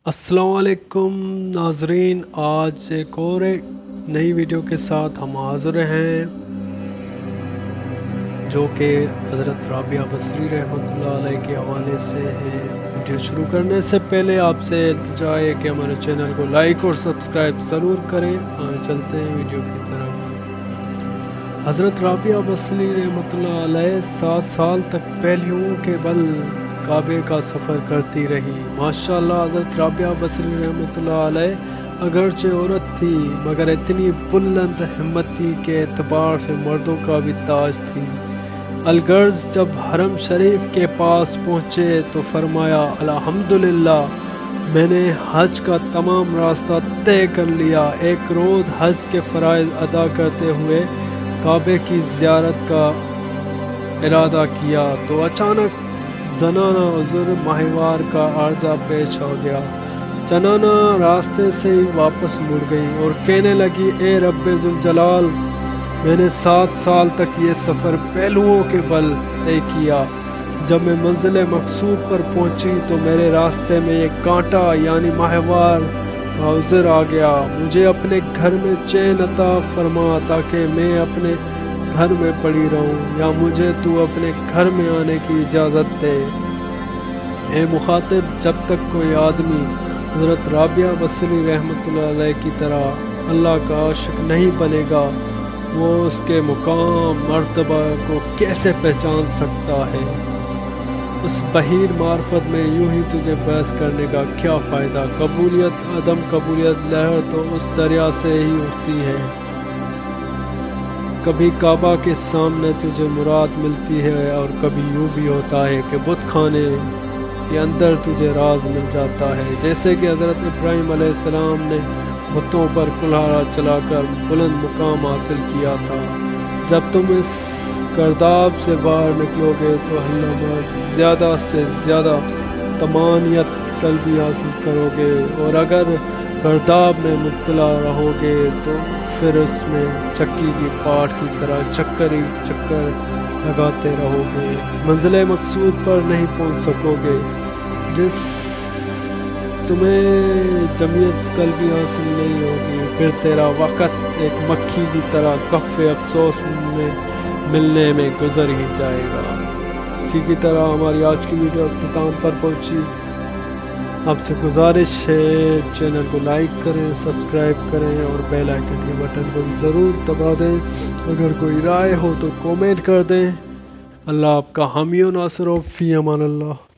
السلام علیکم ناظرین، آج ایک اور نئی ویڈیو کے ساتھ ہم حاضر ہیں جو کہ حضرت رابعہ بصری رحمۃ اللہ علیہ کے حوالے سے ہے۔ ویڈیو شروع کرنے سے پہلے آپ سے التجا ہے کہ ہمارے چینل کو لائک اور سبسکرائب ضرور کریں۔ چلتے ہیں ویڈیو کی طرف۔ حضرت رابعہ بصری رحمۃ اللہ علیہ 7 سال تک پہلیوں کے بل کعبے کا سفر کرتی رہی۔ ماشاءاللہ حضرت رابعہ بصری رحمۃ اللہ علیہ اگرچہ عورت تھی مگر اتنی بلند ہمت تھی کہ اعتبار سے مردوں کا بھی تاج تھی۔ الغرض جب حرم شریف کے پاس پہنچے تو فرمایا الحمدللہ، میں نے حج کا تمام راستہ طے کر لیا۔ ایک روز حج کے فرائض ادا کرتے ہوئے کعبے کی زیارت کا ارادہ کیا تو اچانک زنانہ عذر ماہوار کا عارضہ پیش ہو گیا۔ زنانہ راستے سے ہی واپس مڑ گئی اور کہنے لگی، اے رب ذوالجلال، میں نے 7 سال تک یہ سفر پہلوؤں کے بل طے کیا۔ جب میں منزل مقصود پر پہنچی تو میرے راستے میں ایک کانٹا یعنی ماہوار کا عذر آ گیا۔ مجھے اپنے گھر میں چین عطا فرما تاکہ میں اپنے گھر میں پڑی رہوں، یا مجھے تو اپنے گھر میں آنے کی اجازت دے۔ اے مخاطب، جب تک کوئی آدمی حضرت رابعہ بصری رحمۃ اللہ علیہ کی طرح اللہ کا عاشق نہیں بنے گا، وہ اس کے مقام مرتبہ کو کیسے پہچان سکتا ہے؟ اس بحیر معرفت میں یوں ہی تجھے بحث کرنے کا کیا فائدہ؟ قبولیت عدم قبولیت لہر تو اس دریا سے ہی اٹھتی ہے۔ کبھی کعبہ کے سامنے تجھے مراد ملتی ہے اور کبھی یوں بھی ہوتا ہے کہ بت خانے کے اندر تجھے راز مل جاتا ہے، جیسے کہ حضرت ابراہیم علیہ السلام نے بتوں پر کلہاڑا چلا کر بلند مقام حاصل کیا تھا۔ جب تم اس گرداب سے باہر نکلو گے تو علامہ زیادہ سے زیادہ طمانینت قلبی حاصل کرو گے، اور اگر گرداب میں مبتلا رہو گے تو پھر اس میں چکی کی پاٹ کی طرح چکر ہی چکر لگاتے رہو گے، منزل مقصود پر نہیں پہنچ سکو گے۔ جس تمہیں جمعیت قلبی حاصل نہیں ہوگی، پھر تیرا وقت ایک مکھی کی طرح کف افسوس میں ملنے میں گزر ہی جائے گا۔ اسی کی طرح ہماری آج کی ویڈیو اختتام پر پہنچی۔ آپ سے گزارش ہے چینل کو لائک کریں، سبسکرائب کریں اور بیل آئیکن کے بٹن کو ضرور دبا دیں۔ اگر کوئی رائے ہو تو کومنٹ کر دیں۔ اللہ آپ کا حامی و ناصر ہو۔ فی امان اللہ۔